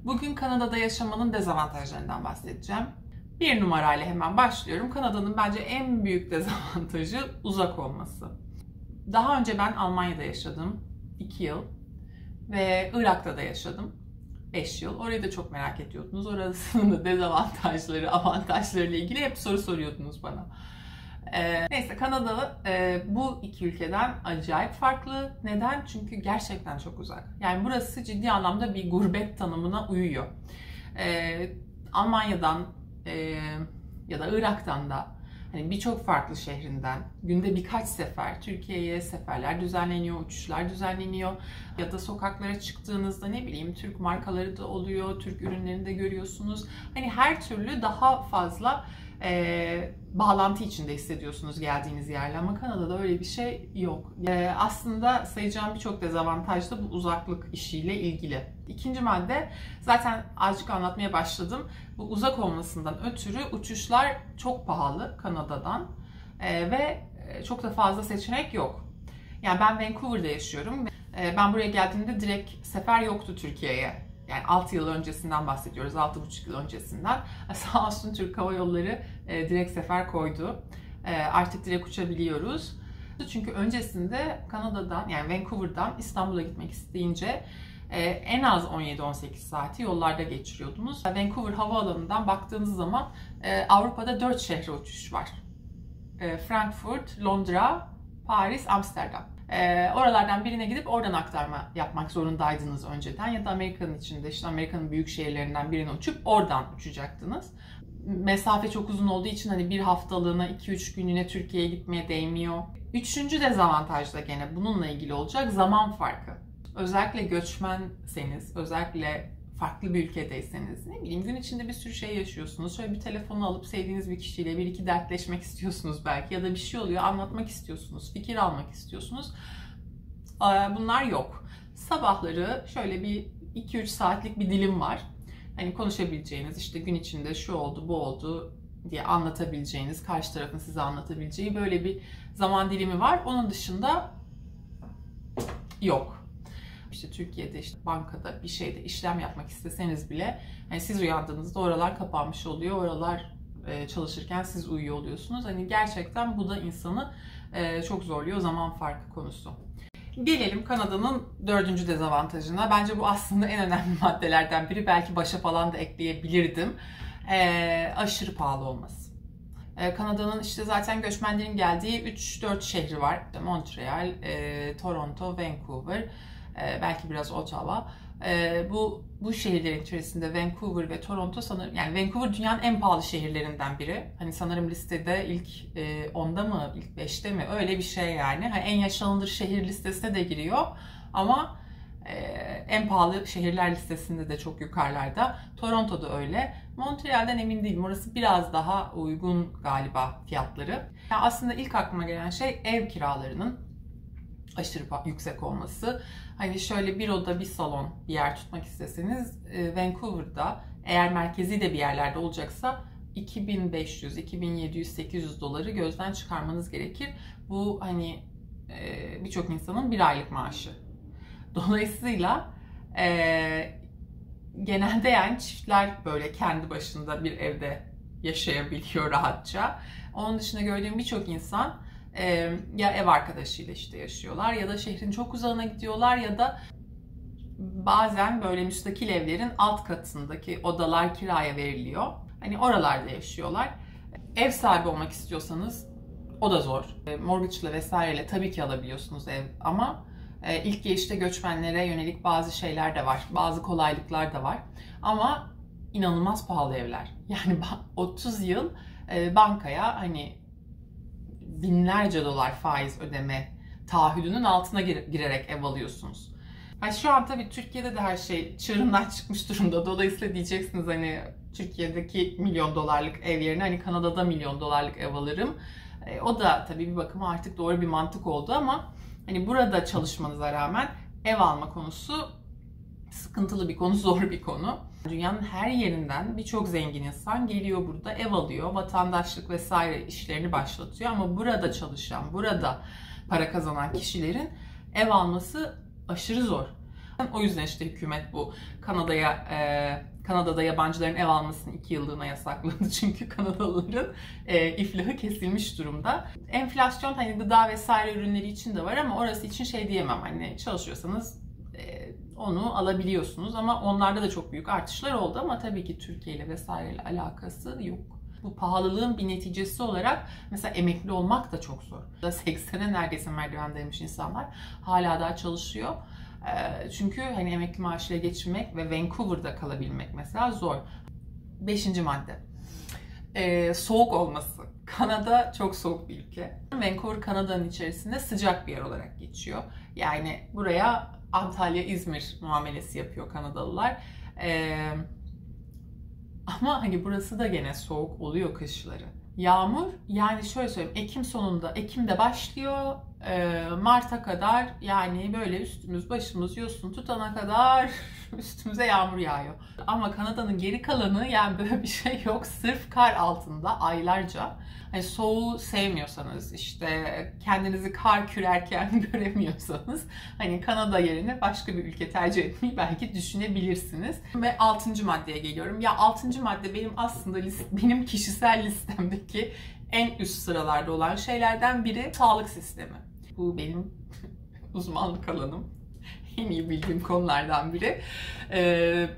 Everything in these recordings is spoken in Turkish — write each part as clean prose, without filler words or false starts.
Bugün Kanada'da yaşamanın dezavantajlarından bahsedeceğim. Bir numarayla hemen başlıyorum. Kanada'nın bence en büyük dezavantajı uzak olması. Daha önce ben Almanya'da yaşadım 2 yıl ve Irak'ta da yaşadım 5 yıl. Orayı da çok merak ediyordunuz. Orasının da dezavantajları, avantajlarıyla ilgili hep soru soruyordunuz bana. Neyse Kanada bu iki ülkeden acayip farklı. Neden? Çünkü gerçekten çok uzak. Yani burası ciddi anlamda bir gurbet tanımına uyuyor. Almanya'dan ya da Irak'tan da hani birçok farklı şehrinden günde birkaç sefer Türkiye'ye seferler düzenleniyor, uçuşlar düzenleniyor. Ya da sokaklara çıktığınızda ne bileyim Türk markaları da oluyor, Türk ürünlerini de görüyorsunuz. Hani her türlü daha fazla bağlantı içinde hissediyorsunuz geldiğiniz yerle ama Kanada'da öyle bir şey yok. Aslında sayacağım birçok dezavantaj da bu uzaklık işiyle ilgili. İkinci madde, zaten azıcık anlatmaya başladım. Bu uzak olmasından ötürü uçuşlar çok pahalı Kanada'dan ve çok da fazla seçenek yok. Yani ben Vancouver'da yaşıyorum. Ben buraya geldiğimde direkt sefer yoktu Türkiye'ye. Yani 6 yıl öncesinden bahsediyoruz, 6,5 yıl öncesinden. Sağ olsun Türk Hava Yolları direkt sefer koydu. Artık direkt uçabiliyoruz. Çünkü öncesinde Kanada'dan, yani Vancouver'dan İstanbul'a gitmek isteyince en az 17-18 saati yollarda geçiriyordunuz. Vancouver Havaalanı'ndan baktığınız zaman Avrupa'da 4 şehre uçuş var. Frankfurt, Londra, Paris, Amsterdam. Oralardan birine gidip oradan aktarma yapmak zorundaydınız önceden ya da Amerika'nın içinde, işte Amerika'nın büyük şehirlerinden birine uçup oradan uçacaktınız. Mesafe çok uzun olduğu için hani bir haftalığına 2-3 günlüğüne Türkiye'ye gitmeye değmiyor. Üçüncü dezavantaj da gene bununla ilgili olacak: zaman farkı. Özellikle göçmenseniz, özellikle farklı bir ülkedeyseniz, ne bileyim gün içinde bir sürü şey yaşıyorsunuz. Şöyle bir telefonu alıp sevdiğiniz bir kişiyle bir iki dertleşmek istiyorsunuz belki ya da bir şey oluyor anlatmak istiyorsunuz, fikir almak istiyorsunuz. Bunlar yok. Sabahları şöyle bir 2-3 saatlik bir dilim var. Hani konuşabileceğiniz, işte gün içinde şu oldu, bu oldu diye anlatabileceğiniz, karşı tarafın size anlatabileceği böyle bir zaman dilimi var. Onun dışında yok. İşte Türkiye'de işte bankada bir şeyde işlem yapmak isteseniz bile hani siz uyandığınızda oralar kapanmış oluyor. Oralar çalışırken siz uyuyor oluyorsunuz. Hani gerçekten bu da insanı çok zorluyor, zaman farkı konusu. Gelelim Kanada'nın dördüncü dezavantajına. Bence bu aslında en önemli maddelerden biri. Belki başa falan da ekleyebilirdim. Aşırı pahalı olması. Kanada'nın işte zaten göçmenlerin geldiği 3-4 şehri var. Montreal, Toronto, Vancouver, belki biraz Ottawa. Bu şehirlerin içerisinde Vancouver ve Toronto sanırım, yani Vancouver dünyanın en pahalı şehirlerinden biri. Hani sanırım listede ilk 10'da mı, ilk 5'te mi, öyle bir şey yani. Hani en yaşanılır şehir listesine de giriyor ama en pahalı şehirler listesinde de çok yukarılarda. Toronto'da öyle. Montreal'den emin değilim. Orası biraz daha uygun galiba fiyatları. Yani aslında ilk aklıma gelen şey ev kiralarının aşırı yüksek olması. Hani şöyle bir oda bir salon bir yer tutmak isteseniz Vancouver'da eğer merkezi de bir yerlerde olacaksa 2500, 2700, 800 doları gözden çıkarmanız gerekir. Bu hani birçok insanın bir aylık maaşı. Dolayısıyla genelde yani çiftler böyle kendi başında bir evde yaşayabiliyor rahatça. Onun dışında gördüğüm birçok insan ya ev arkadaşıyla işte yaşıyorlar ya da şehrin çok uzağına gidiyorlar ya da bazen böyle müstakil evlerin alt katındaki odalar kiraya veriliyor. Hani oralarda yaşıyorlar. Ev sahibi olmak istiyorsanız o da zor. Mortgage'la vesaireyle tabii ki alabiliyorsunuz ev ama ilk gelişte göçmenlere yönelik bazı şeyler de var. Bazı kolaylıklar da var. Ama inanılmaz pahalı evler. Yani 30 yıl bankaya hani binlerce dolar faiz ödeme taahhüdünün altına girerek ev alıyorsunuz. Yani şu an tabii Türkiye'de de her şey çığırından çıkmış durumda. Dolayısıyla diyeceksiniz hani Türkiye'deki milyon dolarlık ev yerine hani Kanada'da milyon dolarlık ev alırım. O da tabii bir bakıma artık doğru bir mantık oldu ama hani burada çalışmanıza rağmen ev alma konusu sıkıntılı bir konu, zor bir konu. Dünyanın her yerinden birçok zengin insan geliyor burada, ev alıyor, vatandaşlık vesaire işlerini başlatıyor ama burada çalışan, burada para kazanan kişilerin ev alması aşırı zor. O yüzden işte hükümet bu Kanada'da yabancıların ev almasını 2 yıllığına yasakladı. Çünkü Kanadalıların iflahı kesilmiş durumda. Enflasyon hani gıda vesaire ürünleri için de var ama orası için şey diyemem. Hani çalışıyorsanız onu alabiliyorsunuz ama onlarda da çok büyük artışlar oldu ama tabii ki Türkiye ile vesaireyle alakası yok. Bu pahalılığın bir neticesi olarak mesela emekli olmak da çok zor. 80'e neredeyse merdivendeymiş insanlar hala daha çalışıyor. Çünkü hani emekli maaşıyla geçinmek ve Vancouver'da kalabilmek mesela zor. 5. madde. Soğuk olması. Kanada çok soğuk bir ülke. Vancouver Kanada'nın içerisinde sıcak bir yer olarak geçiyor. Yani buraya Antalya, İzmir muamelesi yapıyor Kanadalılar. Ama hani burası da gene soğuk oluyor kışları. Yağmur yani şöyle söyleyeyim, Ekim'de başlıyor, Mart'a kadar yani böyle üstümüz başımız yosun tutana kadar üstümüze yağmur yağıyor. Ama Kanada'nın geri kalanı yani böyle bir şey yok, sırf kar altında aylarca. Hani soğuğu sevmiyorsanız, işte kendinizi kar kürerken göremiyorsanız hani Kanada yerine başka bir ülke tercih etmeyi belki düşünebilirsiniz. Ve 6. maddeye geliyorum. Ya 6. madde benim aslında benim kişisel listemdeki en üst sıralarda olan şeylerden biri sağlık sistemi. Bu benim uzmanlık alanım. En iyi bildiğim konulardan biri.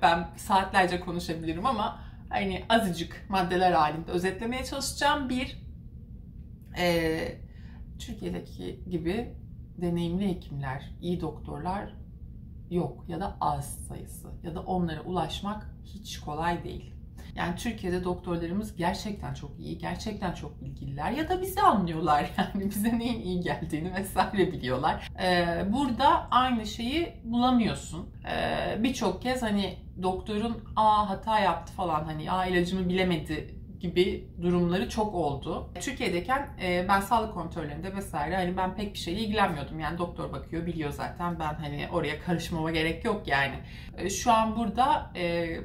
Ben saatlerce konuşabilirim ama hani azıcık maddeler halinde özetlemeye çalışacağım. Türkiye'deki gibi deneyimli hekimler, iyi doktorlar yok ya da az sayısı ya da onlara ulaşmak hiç kolay değil. Yani Türkiye'de doktorlarımız gerçekten çok iyi, gerçekten çok bilgililer ya da bizi anlıyorlar, yani bize neyin iyi geldiğini vesaire biliyorlar. Burada aynı şeyi bulamıyorsun. Birçok kez hani doktorun hata yaptı falan, hani ilacımı bilemedi gibi durumları çok oldu. Türkiye'deyken ben sağlık kontrollerinde vesaire hani ben pek bir şeyle ilgilenmiyordum. Yani doktor bakıyor, biliyor zaten, ben hani oraya karışmama gerek yok yani. Şu an burada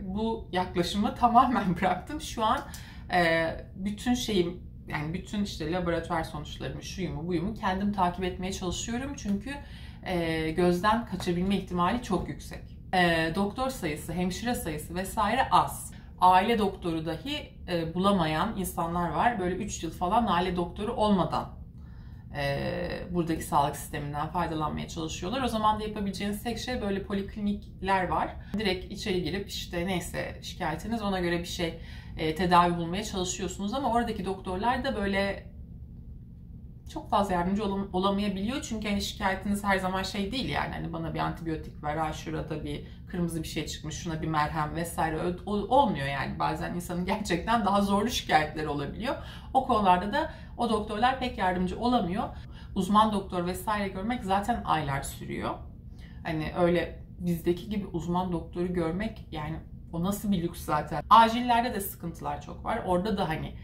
bu yaklaşımı tamamen bıraktım. Şu an bütün şeyim, yani bütün işte laboratuvar sonuçlarımı, şuyumu buyumu kendim takip etmeye çalışıyorum. Çünkü gözden kaçabilme ihtimali çok yüksek. Doktor sayısı, hemşire sayısı vesaire az. Aile doktoru dahi bulamayan insanlar var. Böyle 3 yıl falan aile doktoru olmadan buradaki sağlık sisteminden faydalanmaya çalışıyorlar. O zaman da yapabileceğiniz tek şey, böyle poliklinikler var. Direkt içeri girip işte neyse şikayetiniz, ona göre bir şey tedavi bulmaya çalışıyorsunuz. Ama oradaki doktorlar da böyle çok fazla yardımcı olamayabiliyor. Çünkü hani şikayetiniz her zaman şey değil, yani hani bana bir antibiyotik ver, şurada bir kırmızı bir şey çıkmış, şuna bir merhem vesaire olmuyor yani. Bazen insanın gerçekten daha zorlu şikayetleri olabiliyor. O konularda da o doktorlar pek yardımcı olamıyor. Uzman doktor vesaire görmek zaten aylar sürüyor. Hani öyle bizdeki gibi uzman doktoru görmek, yani o nasıl bir lüks zaten. Acillerde de sıkıntılar çok var. Orada da hani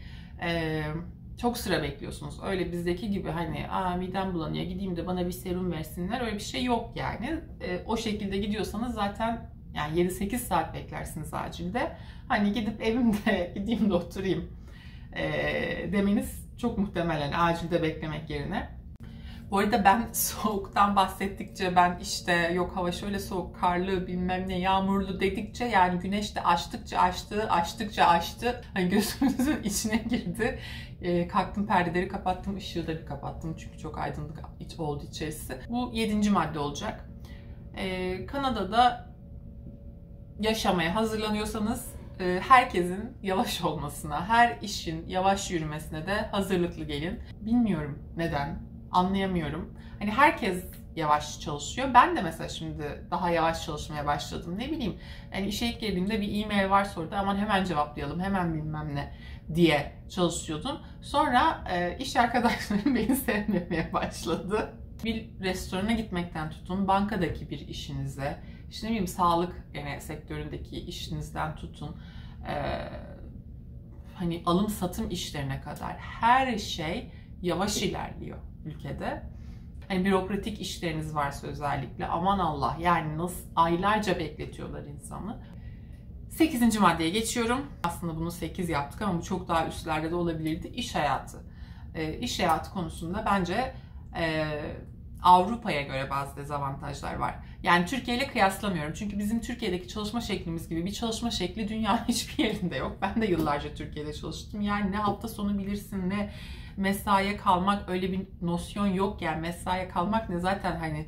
çok sıra bekliyorsunuz. Öyle bizdeki gibi hani midem bulanıyor, gideyim de bana bir serum versinler, öyle bir şey yok yani. O şekilde gidiyorsanız zaten yani 7-8 saat beklersiniz acilde. Hani gidip evimde gideyim de oturayım demeniz çok muhtemelen acilde beklemek yerine. Bu arada ben soğuktan bahsettikçe, ben işte yok hava şöyle soğuk, karlı, bilmem ne, yağmurlu dedikçe, yani güneş de açtıkça açtı. Hani gözümüzün içine girdi. Kalktım, perdeleri kapattım, ışığı da bir kapattım çünkü çok aydınlık oldu içerisi. Bu 7. madde olacak. Kanada'da yaşamaya hazırlanıyorsanız herkesin yavaş olmasına, her işin yavaş yürümesine de hazırlıklı gelin. Bilmiyorum neden, anlayamıyorum. Hani herkes yavaş çalışıyor. Ben de mesela şimdi daha yavaş çalışmaya başladım. Ne bileyim, yani işe ilk girdiğimde bir e-mail var soruda, aman hemen cevaplayalım, hemen bilmem ne diye çalışıyordum. Sonra iş arkadaşlarım beni sevmemeye başladı. Bir restorana gitmekten tutun, bankadaki bir işinize, işte ne bileyim sağlık sektöründeki işinizden tutun, hani alım satım işlerine kadar her şey yavaş ilerliyor ülkede. Hani bürokratik işleriniz varsa özellikle, aman Allah, yani nasıl aylarca bekletiyorlar insanı. 8. maddeye geçiyorum. Aslında bunu 8 yaptık ama bu çok daha üstlerde de olabilirdi. İş hayatı. İş hayatı konusunda bence Avrupa'ya göre bazı dezavantajlar var. Yani Türkiye ile kıyaslamıyorum. Çünkü bizim Türkiye'deki çalışma şeklimiz gibi bir çalışma şekli dünyanın hiçbir yerinde yok. Ben de yıllarca Türkiye'de çalıştım. Yani ne hafta sonu bilirsin, ne mesaiye kalmak, öyle bir nosyon yok. Yani mesaiye kalmak ne, zaten hani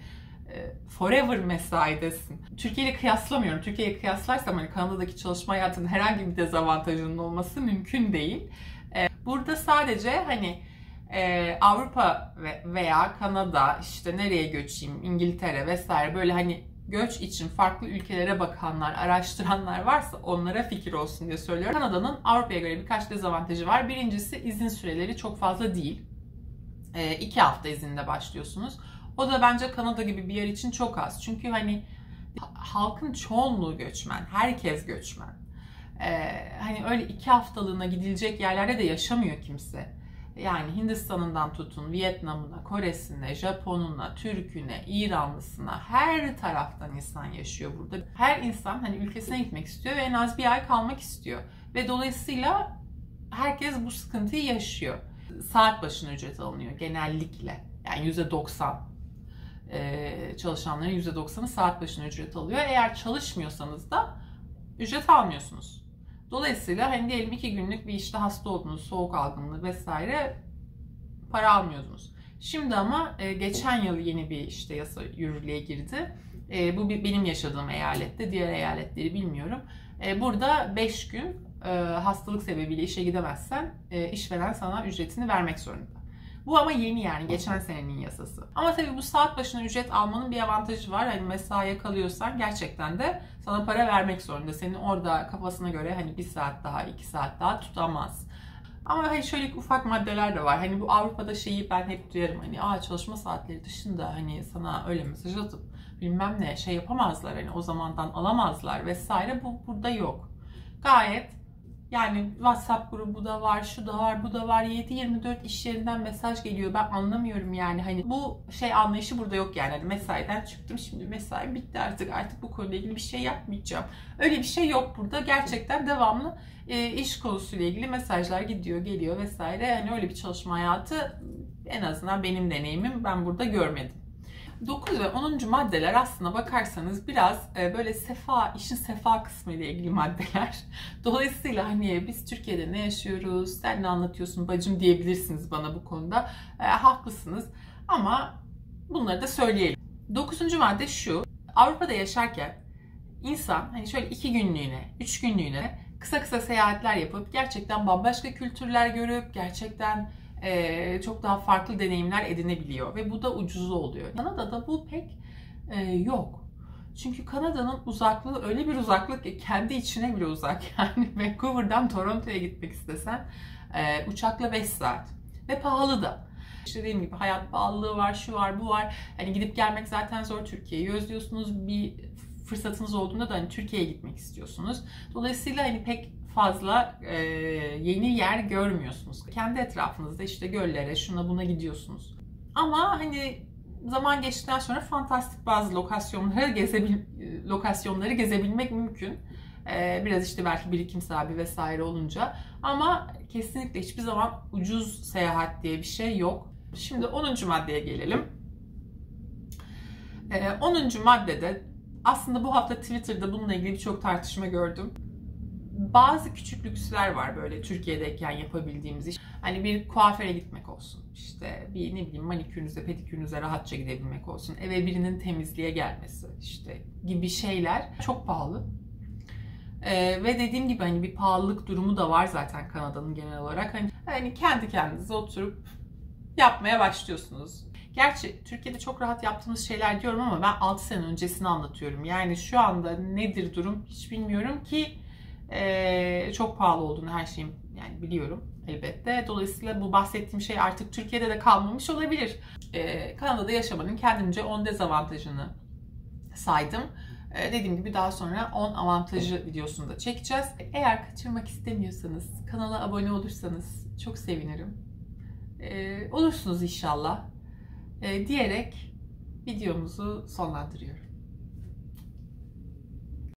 forever mesaidesin. Türkiye ile kıyaslamıyorum. Türkiye'ye kıyaslarsam hani Kanada'daki çalışma hayatının herhangi bir dezavantajının olması mümkün değil. Burada sadece hani Avrupa veya Kanada, işte nereye göçeyim, İngiltere vesaire, böyle hani göç için farklı ülkelere bakanlar, araştıranlar varsa onlara fikir olsun diye söylüyorum. Kanada'nın Avrupa'ya göre birkaç dezavantajı var. Birincisi, izin süreleri çok fazla değil. 2 hafta izinle başlıyorsunuz. O da bence Kanada gibi bir yer için çok az. Çünkü hani halkın çoğunluğu göçmen, herkes göçmen. Hani öyle 2 haftalığına gidilecek yerlerde de yaşamıyor kimse. Yani Hindistan'ından tutun, Vietnam'ına, Kore'sine, Japon'una, Türk'üne, İranlısına, her taraftan insan yaşıyor burada. Her insan hani ülkesine gitmek istiyor ve en az bir ay kalmak istiyor. Ve dolayısıyla herkes bu sıkıntıyı yaşıyor. Saat başına ücret alınıyor genellikle. Yani %90 çalışanların %90'ı saat başına ücret alıyor. Eğer çalışmıyorsanız da ücret almıyorsunuz. Dolayısıyla hani diyelim 2 günlük bir işte hasta oldunuz, soğuk algınlığı vesaire, para almıyordunuz. Şimdi ama geçen yıl yeni bir işte yasa yürürlüğe girdi. Bu benim yaşadığım eyalette, diğer eyaletleri bilmiyorum. Burada 5 gün hastalık sebebiyle işe gidemezsen işveren sana ücretini vermek zorunda. Bu ama yeni, yani geçen senenin yasası. Ama tabii bu saat başına ücret almanın bir avantajı var. Hani mesaiye kalıyorsan gerçekten de sana para vermek zorunda. Senin orada kafasına göre hani 1 saat daha, 2 saat daha tutamaz. Ama hani şöyle ufak maddeler de var. Hani bu Avrupa'da şeyi ben hep duyarım. Hani çalışma saatleri dışında hani sana öyle mesaj atıp bilmem ne şey yapamazlar. Hani o zamandan alamazlar vesaire. Bu burada yok. Gayet yani WhatsApp grubu da var, şu da var, bu da var. 7/24 iş yerinden mesaj geliyor. Ben anlamıyorum yani. Hani bu şey anlayışı burada yok yani. Hani mesaiden çıktım, şimdi mesai bitti artık bu konuyla ilgili bir şey yapmayacağım. Öyle bir şey yok burada. Gerçekten devamlı iş konusuyla ilgili mesajlar gidiyor, geliyor vesaire. Yani öyle bir çalışma hayatı, en azından benim deneyimim, ben burada görmedim. 9 ve 10. maddeler aslına bakarsanız biraz böyle işin sefa kısmı ile ilgili maddeler. Dolayısıyla hani biz Türkiye'de ne yaşıyoruz, sen ne anlatıyorsun bacım diyebilirsiniz bana bu konuda. Haklısınız ama bunları da söyleyelim. 9. madde şu: Avrupa'da yaşarken insan hani şöyle 2 günlüğüne, 3 günlüğüne kısa seyahatler yapıp gerçekten bambaşka kültürler görüp gerçekten çok daha farklı deneyimler edinebiliyor ve bu da ucuz oluyor. Kanada'da bu pek yok. Çünkü Kanada'nın uzaklığı öyle bir uzaklık ki kendi içine bile uzak. Yani Vancouver'dan Toronto'ya gitmek istesen uçakla 5 saat ve pahalı da. İşte dediğim gibi hayat pahalılığı var, şu var, bu var. Hani gidip gelmek zaten zor, Türkiye'yi özlüyorsunuz. Bir fırsatınız olduğunda da hani Türkiye'ye gitmek istiyorsunuz. Dolayısıyla hani pek fazla yeni yer görmüyorsunuz. Kendi etrafınızda işte göllere, şuna buna gidiyorsunuz. Ama hani zaman geçtikten sonra fantastik bazı lokasyonları gezebilmek mümkün. Biraz işte belki birikim sahibi vesaire olunca. Ama kesinlikle hiçbir zaman ucuz seyahat diye bir şey yok. Şimdi 10. maddeye gelelim. 10. maddede aslında bu hafta Twitter'da bununla ilgili birçok tartışma gördüm. Bazı küçük lüksler var böyle Türkiye'deyken yapabildiğimiz iş. Hani bir kuaföre gitmek olsun, işte bir ne bileyim manikürünüze, pedikürünüze rahatça gidebilmek olsun, eve birinin temizliğe gelmesi işte gibi şeyler çok pahalı. Ve dediğim gibi hani bir pahalılık durumu da var zaten Kanada'nın genel olarak. Hani kendi kendinize oturup yapmaya başlıyorsunuz. Gerçi Türkiye'de çok rahat yaptığımız şeyler diyorum ama ben 6 sene öncesini anlatıyorum. Yani şu anda nedir durum hiç bilmiyorum ki çok pahalı olduğunu her şeyim yani biliyorum elbette. Dolayısıyla bu bahsettiğim şey artık Türkiye'de de kalmamış olabilir. Kanada'da yaşamanın kendimce 10 dezavantajını saydım. Dediğim gibi daha sonra 10 avantajı videosunu da çekeceğiz. Eğer kaçırmak istemiyorsanız kanala abone olursanız çok sevinirim. Olursunuz inşallah diyerek videomuzu sonlandırıyorum.